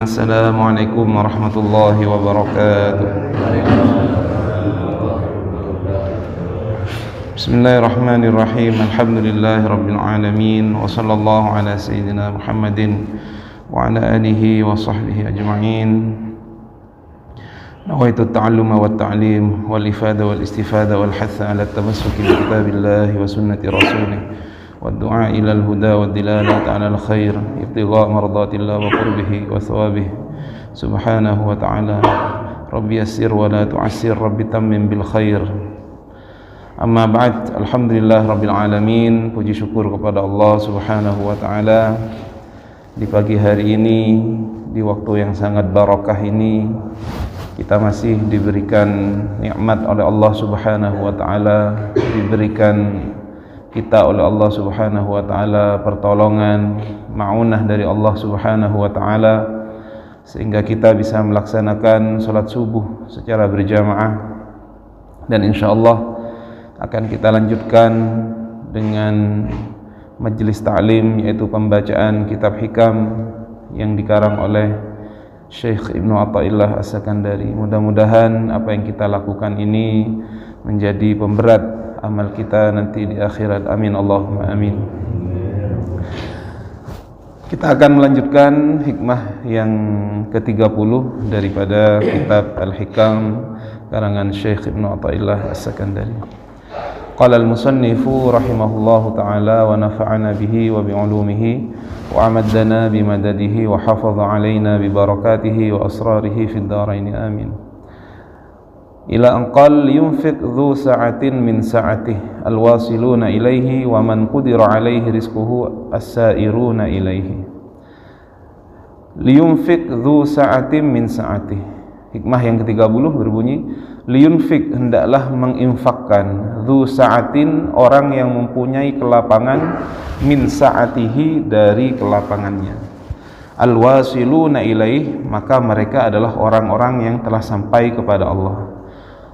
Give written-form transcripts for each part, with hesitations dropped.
Assalamualaikum warahmatullahi wabarakatuh. Bismillahirrahmanirrahim. Alhamdulillahi rabbil alamin. Wa sallallahu ala sayyidina Muhammadin wa ala alihi wa sahbihi ajma'in. Nawaitu at-ta'alluma wat ta'lim wal ifada wal istifada wal hatha ala at-tamassuki bi kitabillahi wa sunnati rasulih والدعاء إلى الهدى والدلالة على الخير ابتغاء مرضات الله وقربه وثوابه سبحانه وتعالى رب يسر ولا تعسر رب تمم بالخير. Amma ba'd, alhamdulillah rabbil alamin. Puji syukur kepada Allah subhanahu wa ta'ala. Di pagi hari ini, di waktu yang sangat barakah ini, kita masih diberikan nikmat oleh Allah subhanahu wa ta'ala, diberikan kita oleh Allah subhanahu wa ta'ala pertolongan, ma'unah dari Allah subhanahu wa ta'ala, sehingga kita bisa melaksanakan sholat subuh secara berjamaah. Dan insyaallah akan kita lanjutkan dengan majelis ta'lim, yaitu pembacaan kitab hikam yang dikarang oleh Syekh Ibnu Athaillah As-Sakandari. Mudah-mudahan apa yang kita lakukan ini menjadi pemberat amal kita nanti di akhirat. Amin Allahumma amin. Kita akan melanjutkan hikmah yang ke-30 daripada kitab Al-Hikam karangan Syekh Ibnu Athaillah As-Sakandari. Qala al-musannifu rahimahullahu ta'ala wa nafa'ana bihi wa bi'ulumihi wa amaddana bimadadihi wa hafadha alaina bibarakatihi wa asrarihi fid dharain amin. Ila anqal yunfiq dhu sa'atin min sa'atihi alwasiluna ilaihi wa man qudira alaihi rizquhu as-sa'iruna ilaihi. Liyunfiq dhu sa'atin min sa'atihi. Hikmah yang ke-30 berbunyi, liyunfiq, hendaklah menginfakkan, dhu sa'atin, orang yang mempunyai kelapangan, min sa'atihi, dari kelapangannya. Alwasiluna ilaihi, maka mereka adalah orang-orang yang telah sampai kepada Allah.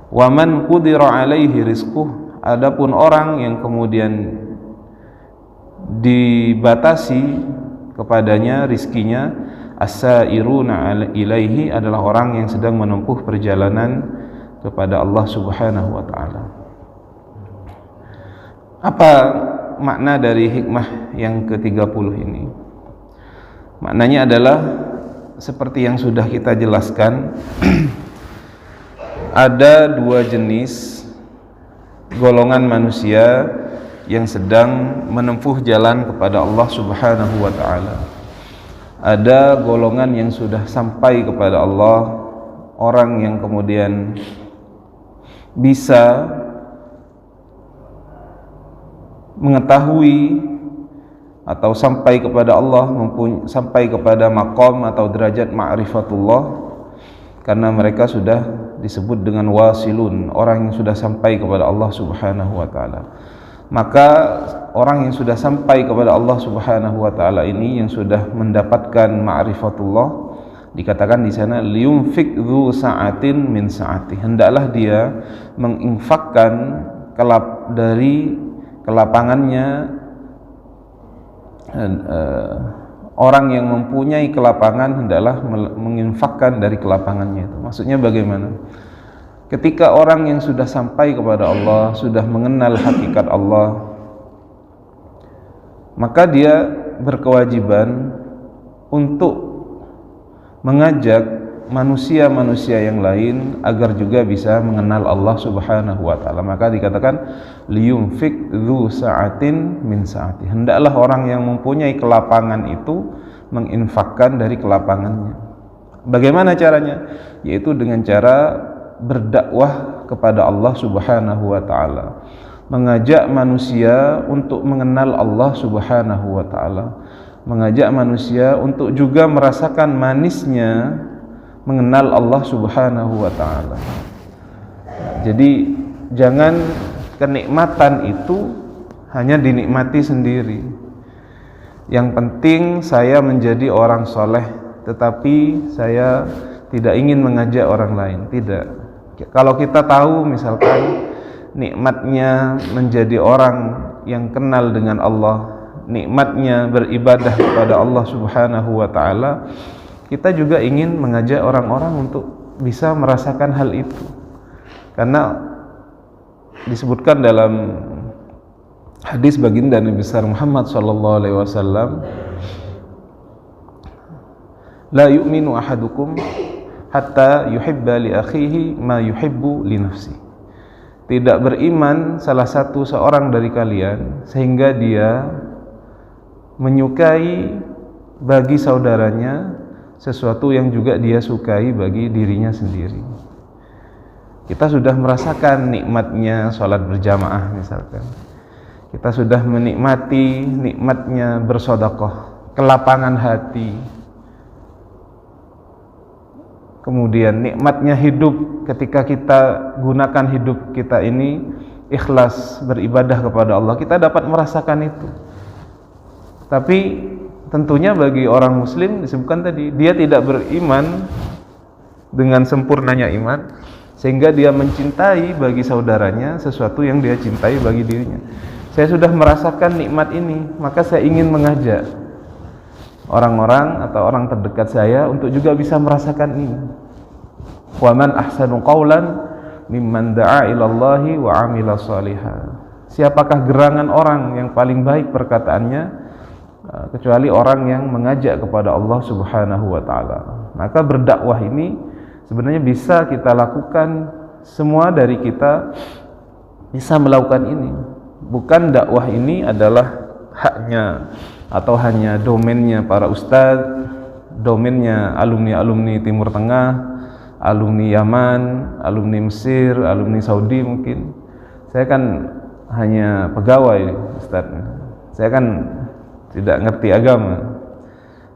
Wa man qudira alaihi rizquh, adapun orang yang kemudian dibatasi kepadanya rizkinya, as-sa'iruna ilaihi, adalah orang yang sedang menempuh perjalanan kepada Allah subhanahu wa ta'ala. Apa makna dari hikmah yang ke-30 ini? Maknanya adalah seperti yang sudah kita jelaskan. Ada dua jenis golongan manusia yang sedang menempuh jalan kepada Allah subhanahu wa ta'ala. Ada golongan yang sudah sampai kepada Allah, orang yang kemudian bisa mengetahui atau sampai kepada Allah, sampai kepada maqam atau derajat ma'rifatullah, karena mereka sudah disebut dengan wasilun, orang yang sudah sampai kepada Allah subhanahu wa ta'ala. Maka orang yang sudah sampai kepada Allah subhanahu wa ta'ala ini, yang sudah mendapatkan ma'rifatullah, dikatakan di sana liyunfiq dhu sa'atin min sa'ati, hendaklah dia menginfakkan dari kelapangannya. Orang yang mempunyai kelapangan hendaklah menginfakkan dari kelapangannya itu. Maksudnya bagaimana? Ketika orang yang sudah sampai kepada Allah, sudah mengenal hakikat Allah, maka dia berkewajiban untuk mengajak manusia-manusia yang lain agar juga bisa mengenal Allah subhanahu wa ta'ala. Maka dikatakan liyunfiq dhu sa'atin min sa'ati, hendaklah orang yang mempunyai kelapangan itu menginfakkan dari kelapangannya. Bagaimana caranya? Yaitu dengan cara berdakwah kepada Allah subhanahu wa ta'ala, mengajak manusia untuk mengenal Allah subhanahu wa ta'ala, mengajak manusia untuk juga merasakan manisnya mengenal Allah subhanahu wa ta'ala. Jadi jangan kenikmatan itu hanya dinikmati sendiri. Yang penting saya menjadi orang soleh, tetapi saya tidak ingin mengajak orang lain. Tidak. Kalau kita tahu misalkan nikmatnya menjadi orang yang kenal dengan Allah, nikmatnya beribadah kepada Allah subhanahu wa ta'ala, kita juga ingin mengajak orang-orang untuk bisa merasakan hal itu. Karena disebutkan dalam hadis baginda Nabi besar Muhammad sallallahu alaihi wasallam, la yu'minu ahadukum hatta yuhibba li akhihi ma yuhibbu li nafsi. Tidak beriman salah satu seorang dari kalian sehingga dia menyukai bagi saudaranya sesuatu yang juga dia sukai bagi dirinya sendiri. Kita sudah merasakan nikmatnya sholat berjamaah misalkan. Kita sudah menikmati nikmatnya bersedekah, kelapangan hati. Kemudian nikmatnya hidup ketika kita gunakan hidup kita ini ikhlas beribadah kepada Allah, kita dapat merasakan itu. Tapi tentunya bagi orang muslim disebutkan tadi, dia tidak beriman dengan sempurnanya iman sehingga dia mencintai bagi saudaranya sesuatu yang dia cintai bagi dirinya. Saya sudah merasakan nikmat ini, maka saya ingin mengajak orang-orang atau orang terdekat saya untuk juga bisa merasakan ini. Wa man ahsanu qawlan mimman da'a ila Allahi wa 'amila shalihan. Siapakah gerangan orang yang paling baik perkataannya kecuali orang yang mengajak kepada Allah Subhanahu wa taala. Maka berdakwah ini sebenarnya bisa kita lakukan, semua dari kita bisa melakukan ini. Bukan dakwah ini adalah haknya atau hanya domainnya para ustadz, domainnya alumni-alumni Timur Tengah, alumni Yaman, alumni Mesir, alumni Saudi mungkin. Saya kan hanya pegawai, Ustaz. Saya kan tidak ngerti agama.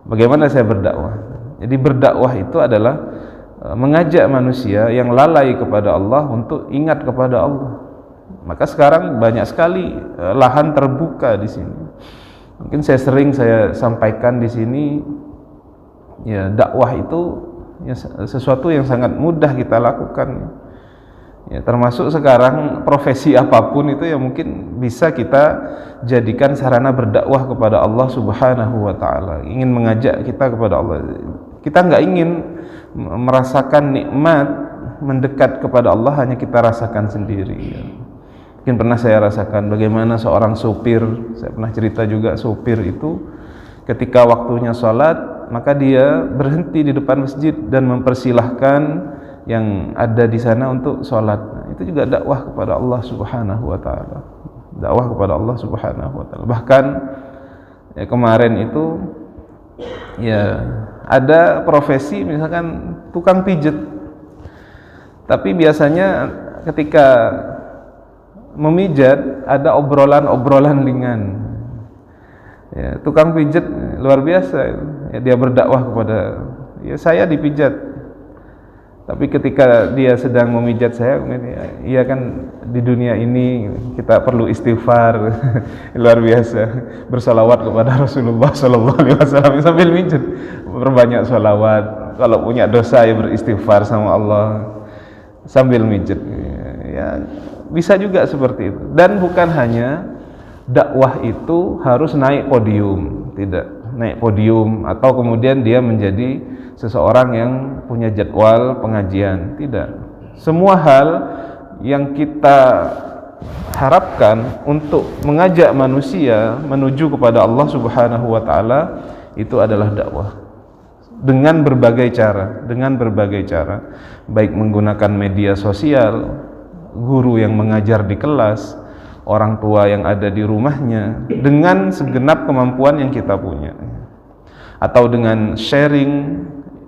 Bagaimana saya berdakwah? Jadi berdakwah itu adalah mengajak manusia yang lalai kepada Allah untuk ingat kepada Allah. Maka sekarang banyak sekali lahan terbuka di sini. Mungkin saya sampaikan di sini, ya dakwah itu ya, sesuatu yang sangat mudah kita lakukan. Ya, termasuk sekarang profesi apapun itu yang mungkin bisa kita jadikan sarana berdakwah kepada Allah Subhanahu wa taala. Ingin mengajak kita kepada Allah. Kita nggak ingin merasakan nikmat mendekat kepada Allah hanya kita rasakan sendiri. Ya. Mungkin pernah saya rasakan bagaimana seorang sopir, saya pernah cerita juga, sopir itu ketika waktunya sholat maka dia berhenti di depan masjid dan mempersilahkan yang ada di sana untuk sholat. Itu juga dakwah kepada Allah Subhanahu wa taala. Dakwah kepada Allah Subhanahu wa taala. Bahkan ya, kemarin itu ya ada profesi misalkan tukang pijet. Tapi biasanya ketika memijat ada obrolan-obrolan ringan. Ya, tukang pijet luar biasa. Ya, dia berdakwah kepada ya saya dipijat. Tapi ketika dia sedang memijat saya, iya kan di dunia ini kita perlu istighfar, luar biasa, bersalawat kepada Rasulullah SAW sambil mijat, berbanyak salawat. Kalau punya dosa ya beristighfar sama Allah sambil mijat. Ya, bisa juga seperti itu. Dan bukan hanya dakwah itu harus naik podium, tidak naik podium atau kemudian dia menjadi seseorang yang punya jadwal pengajian, tidak. Semua hal yang kita harapkan untuk mengajak manusia menuju kepada Allah Subhanahu wa taala itu adalah dakwah. Dengan berbagai cara, baik menggunakan media sosial, guru yang mengajar di kelas, orang tua yang ada di rumahnya, dengan segenap kemampuan yang kita punya, atau dengan sharing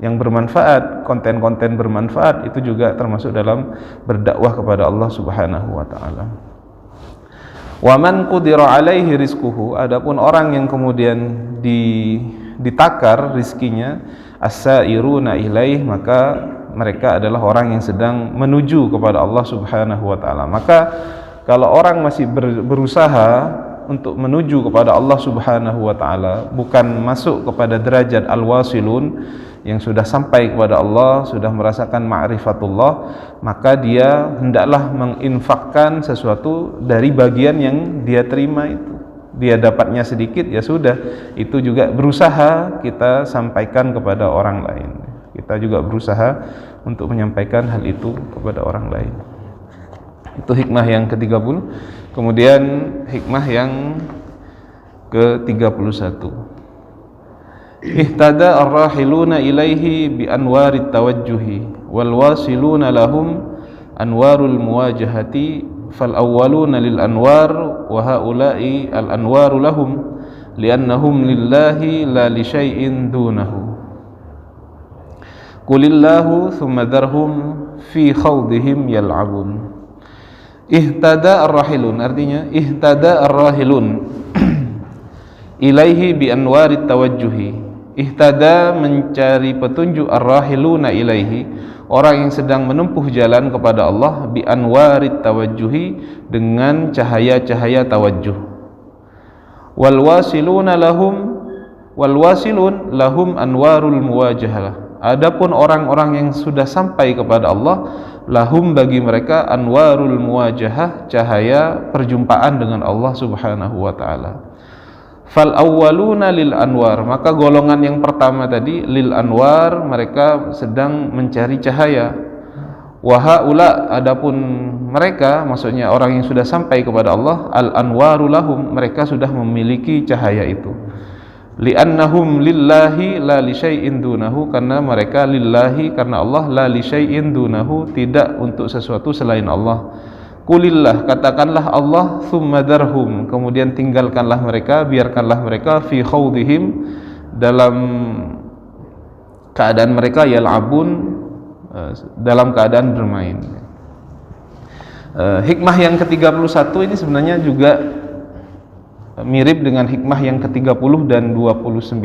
yang bermanfaat, konten-konten bermanfaat, itu juga termasuk dalam berdakwah kepada Allah Subhanahu wa taala. Wa man qudira alaihi rizquhu, adapun orang yang kemudian ditakar rizkinya, as-sairuna ilaih, maka mereka adalah orang yang sedang menuju kepada Allah Subhanahu wa taala. Maka kalau orang masih berusaha untuk menuju kepada Allah Subhanahu wa taala, bukan masuk kepada derajat al-wasilun yang sudah sampai kepada Allah, sudah merasakan ma'rifatullah, maka dia hendaklah menginfakkan sesuatu dari bagian yang dia terima itu. dia dapatnya sedikit, ya sudah, itu juga berusaha kita sampaikan kepada orang lain. Kita juga berusaha untuk menyampaikan hal itu kepada orang lain. Itu hikmah yang ke-30. Kemudian hikmah yang ke-31. Ihtada ar-rahiluna ilaihi bi anwarit tawajjuhi wal wasiluna lahum anwarul muwajahati fal awwaluna lil anwar wa haula'i al anwaru lahum li'annahum lillahi la li syai'in dunahu. Qulillahu thumma dharhum fi khawdihim yal'abun. Ihtada ar-rahilun, artinya ihtada ar-rahilun ilaihi bi anwarit tawajjuhi. Ihtada mencari petunjuk, ar-rahiluna ilaihi orang yang sedang menempuh jalan kepada Allah, bi anwarit tawajjuhi dengan cahaya-cahaya tawajjuh. Wal wasiluna lahum, wal wasilun lahum anwarul muwajahalah. Adapun orang-orang yang sudah sampai kepada Allah, lahum bagi mereka anwarul muwajahah, cahaya perjumpaan dengan Allah Subhanahu wa taala. Fal awwaluna lil anwar, maka golongan yang pertama tadi lil anwar, mereka sedang mencari cahaya. Wa haula, adapun mereka, maksudnya orang yang sudah sampai kepada Allah, al anwaru lahum, mereka sudah memiliki cahaya itu. Li'annahum lillahi la li syai'in dunahu, karena mereka lillahi, karena Allah, la li syai'in dunahu, tidak untuk sesuatu selain Allah. Qulillah, katakanlah Allah, thumma darhum, kemudian tinggalkanlah mereka, biarkanlah mereka, fi khawdihim, dalam keadaan mereka, yal'abun, dalam keadaan bermain. Hikmah yang ke-31 ini sebenarnya juga mirip dengan hikmah yang ke-30 dan 29,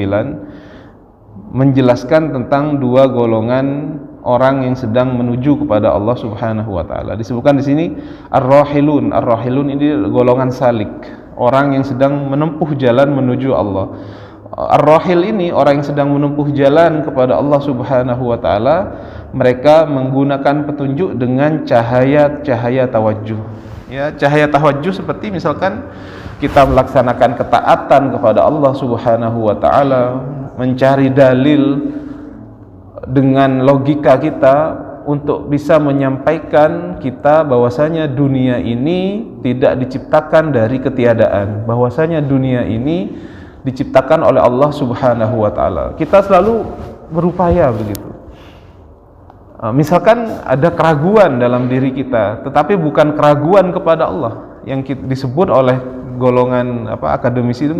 menjelaskan tentang dua golongan orang yang sedang menuju kepada Allah Subhanahu wa taala. Disebutkan di sini ar-rahilun. Ar-rahilun ini golongan salik, orang yang sedang menempuh jalan menuju Allah. Ar-rahil ini orang yang sedang menempuh jalan kepada Allah Subhanahu wa taala, mereka menggunakan petunjuk dengan cahaya-cahaya tawajjuh. Ya, cahaya tawajjuh seperti misalkan kita melaksanakan ketaatan kepada Allah Subhanahu wa taala, mencari dalil dengan logika kita untuk bisa menyampaikan kita bahwasanya dunia ini tidak diciptakan dari ketiadaan, bahwasanya dunia ini diciptakan oleh Allah Subhanahu wa taala. Kita selalu berupaya begitu. Misalkan ada keraguan dalam diri kita, tetapi bukan keraguan kepada Allah, yang disebut oleh golongan akademisi itu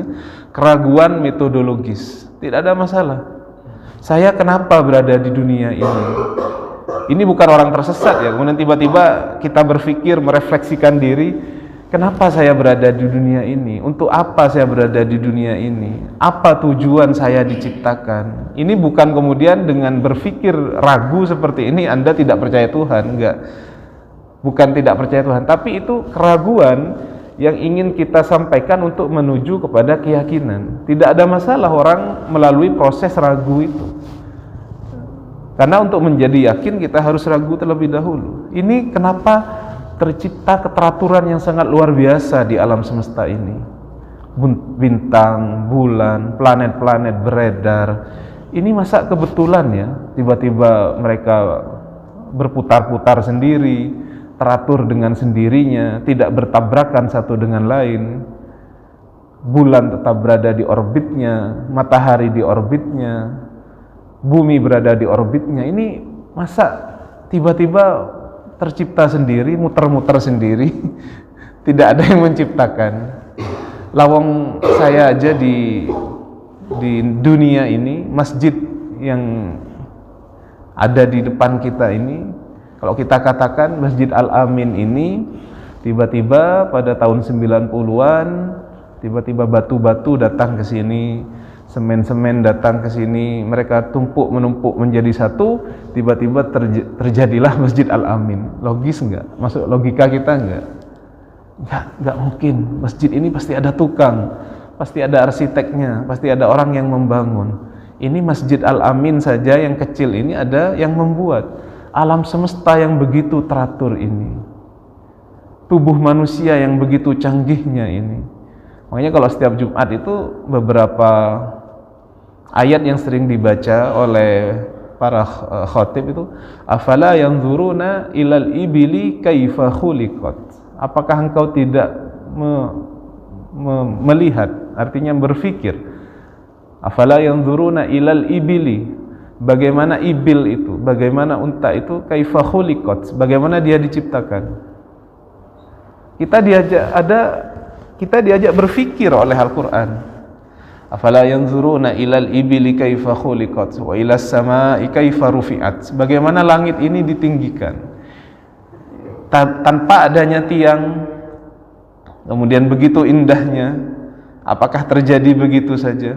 keraguan metodologis. Tidak ada masalah. Saya kenapa berada di dunia ini? Ini bukan orang tersesat ya. Kemudian tiba-tiba kita berpikir, merefleksikan diri, kenapa saya berada di dunia ini? Untuk apa saya berada di dunia ini? Apa tujuan saya diciptakan? Ini bukan kemudian dengan berpikir ragu seperti ini Anda tidak percaya Tuhan, enggak. Bukan tidak percaya Tuhan, tapi itu keraguan yang ingin kita sampaikan untuk menuju kepada keyakinan. Tidak ada masalah orang melalui proses ragu itu, karena untuk menjadi yakin kita harus ragu terlebih dahulu. Ini kenapa tercipta keteraturan yang sangat luar biasa di alam semesta ini. Bintang, bulan, planet-planet beredar. Ini masa kebetulan ya, tiba-tiba mereka berputar-putar sendiri, teratur dengan sendirinya, tidak bertabrakan satu dengan lain. Bulan tetap berada di orbitnya, matahari di orbitnya, bumi berada di orbitnya. Ini masa tiba-tiba tercipta sendiri, muter-muter sendiri, tidak ada yang menciptakan. Lawang saya aja di dunia ini, masjid yang ada di depan kita ini, kalau kita katakan Masjid Al-Amin ini, tiba-tiba pada tahun 90-an, tiba-tiba batu-batu datang ke sini, semen-semen datang ke sini, mereka tumpuk menumpuk menjadi satu, tiba-tiba terjadilah Masjid Al-Amin. Logis enggak? Masuk logika kita enggak? Enggak mungkin. Masjid ini pasti ada tukang, pasti ada arsiteknya, pasti ada orang yang membangun. Ini Masjid Al-Amin saja yang kecil ini ada yang membuat. Alam semesta yang begitu teratur ini, tubuh manusia yang begitu canggihnya ini, Makanya kalau setiap Jumat itu beberapa ayat yang sering dibaca oleh para khatib itu, afala yanzuruna ilal ibili kaifa khuliqat. Apakah engkau tidak melihat, artinya berpikir, afala yanzuruna ilal ibili, bagaimana ibil itu, bagaimana unta itu, kaifa khuliqat, bagaimana dia diciptakan. Kita diajak berfikir oleh Al-Qur'an. Afala yanzuruna ilal ibili kaifa khuliqat wa ilas samai kaifa rufi'at. Bagaimana langit ini ditinggikan tanpa adanya tiang, kemudian begitu indahnya. Apakah terjadi begitu saja?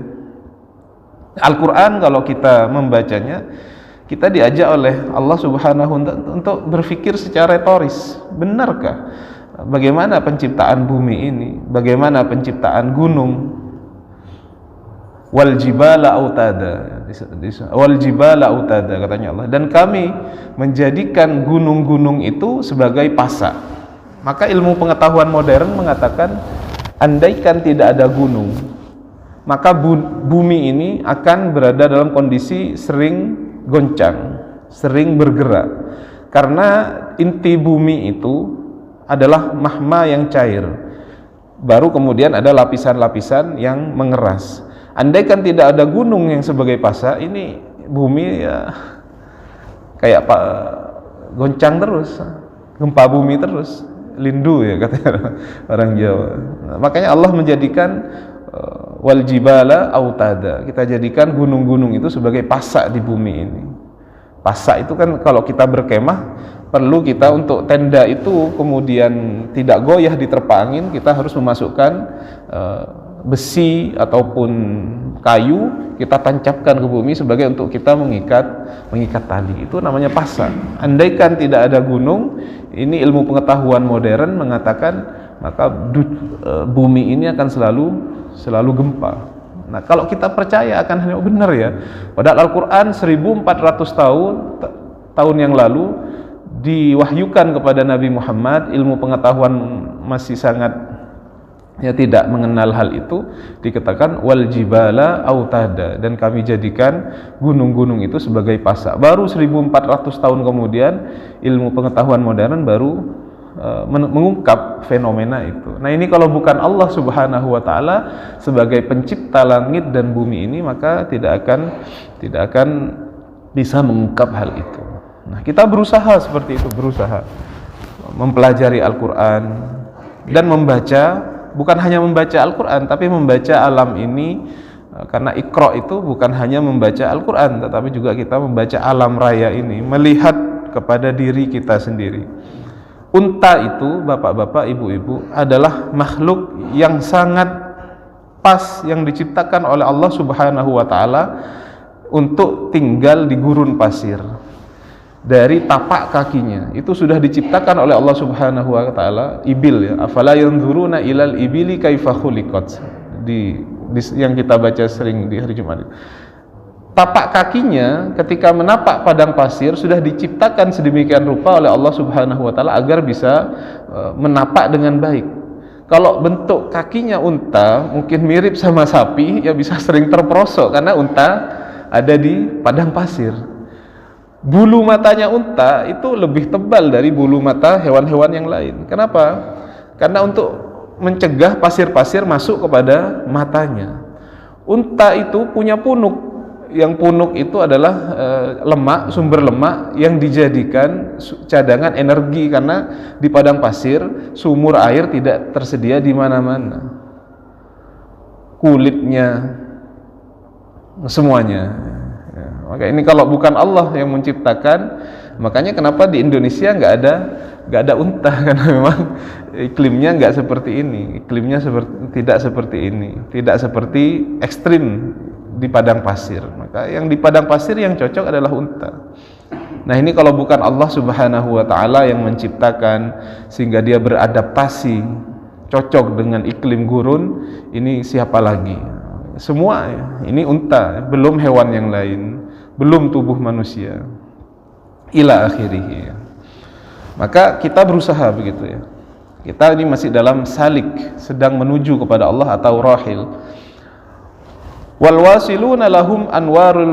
Al-Qur'an kalau kita membacanya, kita diajak oleh Allah Subhanahu wa ta'ala untuk berpikir secara retoris. Benarkah bagaimana penciptaan bumi ini? Bagaimana penciptaan gunung? Wal jibala autada, wal jibala autada, katanya Allah, dan kami menjadikan gunung-gunung itu sebagai pasak. Maka ilmu pengetahuan modern mengatakan, andaikan tidak ada gunung, maka bumi ini akan berada dalam kondisi sering goncang, sering bergerak, karena inti bumi itu adalah mahma yang cair, baru kemudian ada lapisan-lapisan yang mengeras. Andaikan tidak ada gunung yang sebagai pasak, ini bumi ya kayak goncang terus, gempa bumi terus, lindu ya kata orang Jawa. Makanya Allah menjadikan wal jibala autada, kita jadikan gunung-gunung itu sebagai pasak di bumi ini. Pasak itu kan kalau kita berkemah, perlu kita untuk tenda itu kemudian tidak goyah diterpa angin, kita harus memasukkan besi ataupun kayu, kita tancapkan ke bumi sebagai untuk kita mengikat tali. Itu namanya pasak. Andaikan tidak ada gunung, ini ilmu pengetahuan modern mengatakan, maka bumi ini akan selalu gempa. Nah, kalau kita percaya akan hal yang benar ya. Padahal Al-Qur'an 1400 tahun yang lalu diwahyukan kepada Nabi Muhammad, ilmu pengetahuan masih sangat tidak mengenal hal itu, dikatakan wal jibala autada, dan kami jadikan gunung-gunung itu sebagai pasak. Baru 1400 tahun kemudian ilmu pengetahuan modern baru mengungkap fenomena itu. Nah, ini kalau bukan Allah Subhanahu wa ta'ala sebagai pencipta langit dan bumi ini, maka tidak akan bisa mengungkap hal itu. Nah, kita berusaha seperti itu, berusaha mempelajari Al-Qur'an dan membaca. Bukan hanya membaca Al-Quran, tapi membaca alam ini, karena Iqra itu bukan hanya membaca Al-Quran, tetapi juga kita membaca alam raya ini, melihat kepada diri kita sendiri. Unta itu, bapak-bapak, ibu-ibu, adalah makhluk yang sangat pas, yang diciptakan oleh Allah Subhanahu wa ta'ala untuk tinggal di gurun pasir. Dari tapak kakinya itu sudah diciptakan oleh Allah Subhanahu wa ta'ala ibil ya. Afala yanzuruna ilal ibili kaifa khuliqat, di yang kita baca sering di hari Jumat. Tapak kakinya ketika menapak padang pasir sudah diciptakan sedemikian rupa oleh Allah Subhanahu wa ta'ala agar bisa menapak dengan baik. Kalau bentuk kakinya unta mungkin mirip sama sapi, ya bisa sering terperosok karena unta ada di padang pasir. Bulu matanya unta itu lebih tebal dari bulu mata hewan-hewan yang lain. Kenapa? Karena untuk mencegah pasir-pasir masuk kepada matanya. Unta itu punya punuk. Yang punuk itu adalah lemak, sumber lemak yang dijadikan cadangan energi, karena di padang pasir sumur air tidak tersedia di mana-mana. Kulitnya, semuanya. Maka ini kalau bukan Allah yang menciptakan, makanya kenapa di Indonesia nggak ada unta, karena memang iklimnya nggak seperti ini, iklimnya tidak seperti ini, tidak seperti ekstrim di padang pasir. Maka yang di padang pasir yang cocok adalah unta. Nah, ini kalau bukan Allah Subhanahu wa ta'ala yang menciptakan sehingga dia beradaptasi cocok dengan iklim gurun, ini siapa lagi? Semua ini unta, belum hewan yang lain, belum tubuh manusia, ila akhirih. Maka kita berusaha begitu ya. Kita ini masih dalam salik, sedang menuju kepada Allah atau rahil. Wal wasiluna lahum anwarul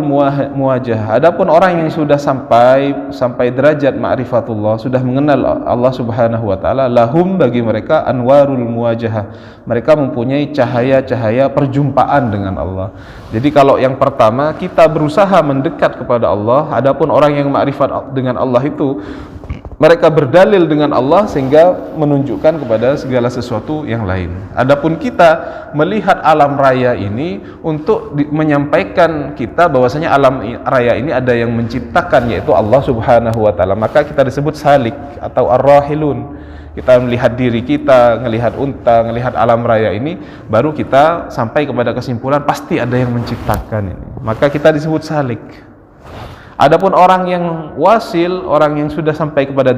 muwajah. Adapun orang yang sudah sampai derajat ma'rifatullah, sudah mengenal Allah Subhanahu wa taala, lahum bagi mereka anwarul muwajah. Mereka mempunyai cahaya-cahaya perjumpaan dengan Allah. Jadi kalau yang pertama kita berusaha mendekat kepada Allah, adapun orang yang ma'rifat dengan Allah itu mereka berdalil dengan Allah sehingga menunjukkan kepada segala sesuatu yang lain. Adapun kita melihat alam raya ini untuk menyampaikan kita bahwasanya alam raya ini ada yang menciptakan, yaitu Allah Subhanahu wa taala. Maka kita disebut salik atau ar-rahilun. Kita melihat diri kita, melihat unta, melihat alam raya ini, baru kita sampai kepada kesimpulan pasti ada yang menciptakan ini. Maka kita disebut salik. Adapun orang yang wasil, orang yang sudah sampai kepada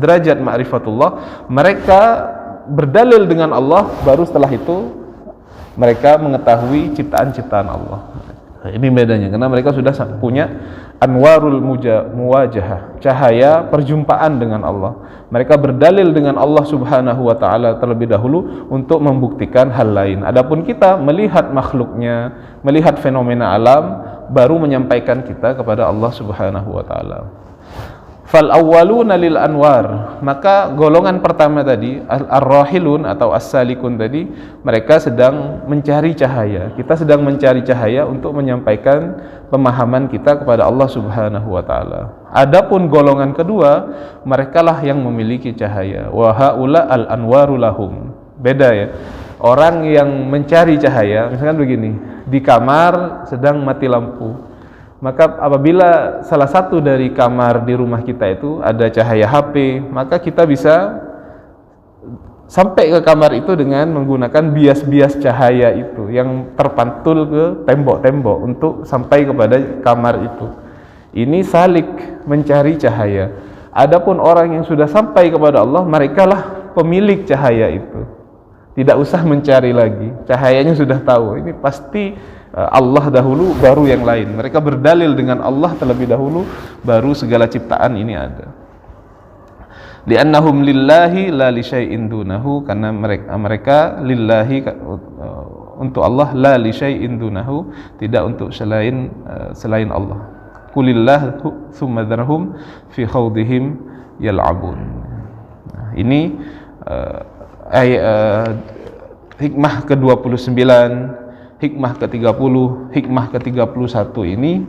derajat ma'rifatullah, mereka berdalil dengan Allah, baru setelah itu mereka mengetahui ciptaan-ciptaan Allah. Ini bedanya, karena mereka sudah punya anwarul muwajahah, cahaya perjumpaan dengan Allah. Mereka berdalil dengan Allah Subhanahu wa taala terlebih dahulu untuk membuktikan hal lain. Adapun kita melihat makhluknya, melihat fenomena alam, baru menyampaikan kita kepada Allah Subhanahu wa taala. Fal awwaluna lil anwar, maka golongan pertama tadi ar-rahilun atau as-salikun tadi, mereka sedang mencari cahaya. Kita sedang mencari cahaya untuk menyampaikan pemahaman kita kepada Allah Subhanahu wa taala. Adapun golongan kedua, merekalah yang memiliki cahaya. Wa haula al-anwaru lahum. Beda ya. Orang yang mencari cahaya, misalkan begini, di kamar sedang mati lampu. Maka apabila salah satu dari kamar di rumah kita itu ada cahaya HP, maka kita bisa sampai ke kamar itu dengan menggunakan bias-bias cahaya itu yang terpantul ke tembok-tembok untuk sampai kepada kamar itu. Ini salik, mencari cahaya. Adapun orang yang sudah sampai kepada Allah, merekalah pemilik cahaya itu. Tidak usah mencari lagi, cahayanya sudah tahu. Ini pasti Allah dahulu, baru yang lain. Mereka berdalil dengan Allah terlebih dahulu, baru segala ciptaan ini ada. Li'annahum lillahi la li syai'in dunahu, karena mereka lillahi, untuk Allah, la li syai'in dunahu, tidak untuk selain Allah. Qulillah tsumma dzarhum fi khawdihim yal'abun. Nah, ini hikmah ke-29, hikmah ke-30, hikmah ke-31 ini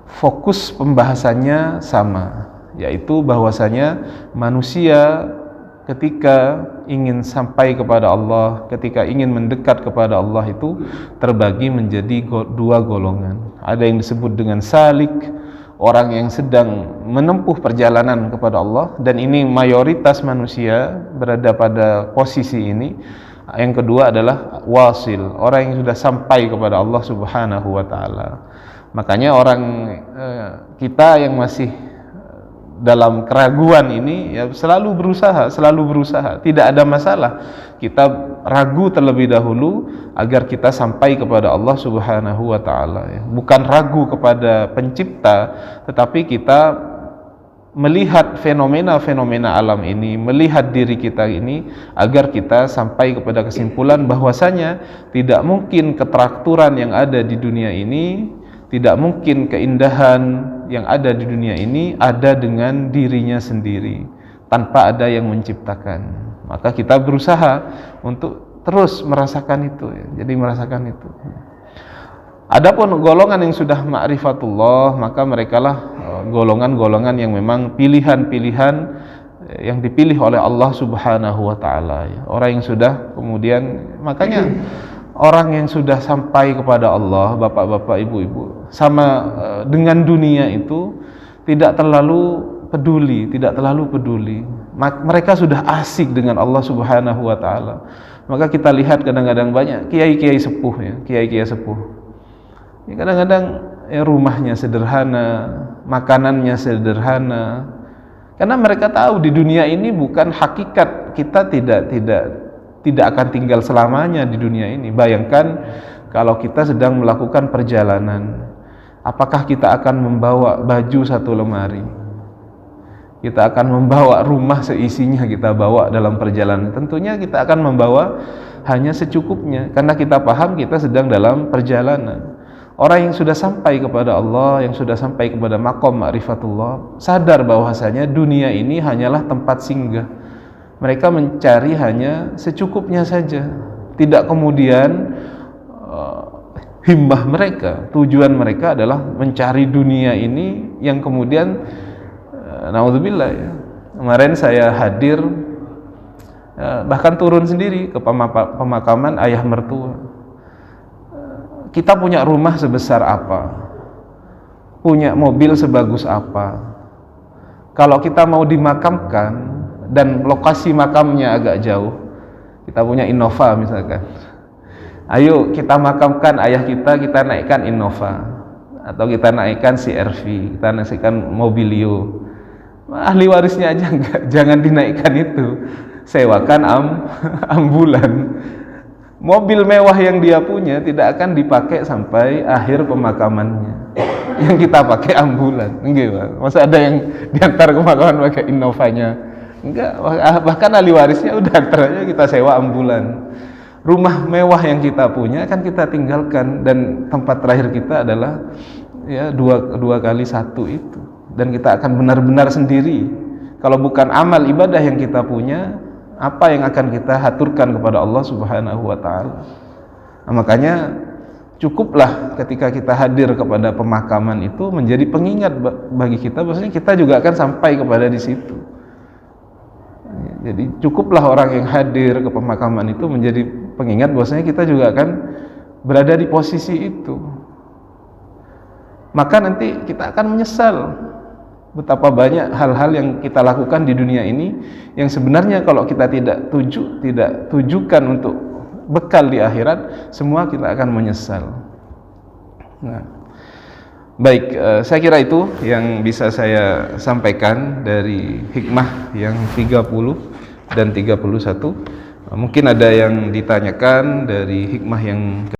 fokus pembahasannya sama, yaitu bahwasanya manusia ketika ingin sampai kepada Allah, ketika ingin mendekat kepada Allah itu terbagi menjadi dua golongan. Ada yang disebut dengan salik, orang yang sedang menempuh perjalanan kepada Allah, dan ini mayoritas manusia berada pada posisi ini. Yang kedua adalah wasil, orang yang sudah sampai kepada Allah Subhanahu wa taala. Makanya orang kita yang masih dalam keraguan ini ya selalu berusaha, tidak ada masalah. Kita ragu terlebih dahulu agar kita sampai kepada Allah Subhanahu wa taala ya. Bukan ragu kepada pencipta, tetapi kita melihat fenomena-fenomena alam ini, melihat diri kita ini, agar kita sampai kepada kesimpulan bahwasanya tidak mungkin ketrakturan yang ada di dunia ini, tidak mungkin keindahan yang ada di dunia ini ada dengan dirinya sendiri, tanpa ada yang menciptakan. Maka kita berusaha untuk terus merasakan itu ya. Jadi merasakan itu. Adapun golongan yang sudah ma'rifatullah, maka merekalah golongan-golongan yang memang pilihan-pilihan yang dipilih oleh Allah Subhanahu wa taala ya. Orang yang sudah kemudian, makanya orang yang sudah sampai kepada Allah, bapak-bapak, ibu-ibu, sama dengan dunia itu tidak terlalu peduli. Mereka sudah asik dengan Allah Subhanahu wa taala. Maka kita lihat kadang-kadang banyak kiai-kiai sepuh ya, kiai-kiai sepuh. Ya, kadang-kadang ya, rumahnya sederhana, makanannya sederhana, karena mereka tahu di dunia ini bukan hakikat. Kita tidak akan tinggal selamanya di dunia ini. Bayangkan kalau kita sedang melakukan perjalanan, apakah kita akan membawa baju satu lemari? kita akan membawa rumah seisinya, kita bawa dalam perjalanan. Tentunya kita akan membawa hanya secukupnya, karena kita paham kita sedang dalam perjalanan. Orang yang sudah sampai kepada Allah, yang sudah sampai kepada maqam ma'rifatullah, sadar bahwasanya dunia ini hanyalah tempat singgah. Mereka mencari hanya secukupnya saja, tidak kemudian himmah mereka, tujuan mereka adalah mencari dunia ini yang kemudian naudzubillah ya. Kemarin saya hadir, bahkan turun sendiri ke pemakaman ayah mertua. Kita punya rumah sebesar apa, punya mobil sebagus apa, kalau kita mau dimakamkan dan lokasi makamnya agak jauh, kita punya Innova misalkan, ayo kita makamkan ayah kita naikkan Innova, atau kita naikkan CR-V, kita naikkan Mobilio. Ahli warisnya aja enggak, jangan dinaikkan itu, sewakan ambulan. Mobil mewah yang dia punya tidak akan dipakai sampai akhir pemakamannya, yang kita pakai ambulan. Enggak, masa ada yang diantar ke pemakaman pakai Innovanya? Enggak, bahkan ahli warisnya udah antaranya kita sewa ambulan. Rumah mewah yang kita punya kan kita tinggalkan, dan tempat terakhir kita adalah ya dua kali satu itu, dan kita akan benar-benar sendiri. Kalau bukan amal ibadah yang kita punya, apa yang akan kita haturkan kepada Allah Subhanahu wa ta'ala? Nah, makanya cukuplah ketika kita hadir kepada pemakaman itu menjadi pengingat bagi kita, bahwasanya kita juga akan sampai kepada di situ. Jadi cukuplah orang yang hadir ke pemakaman itu menjadi pengingat bahwasanya kita juga akan berada di posisi itu. Maka nanti kita akan menyesal betapa banyak hal-hal yang kita lakukan di dunia ini yang sebenarnya kalau kita tidak tujukan untuk bekal di akhirat, semua kita akan menyesal. Nah, baik, saya kira itu yang bisa saya sampaikan dari hikmah yang 30 dan 31. Mungkin ada yang ditanyakan dari hikmah yang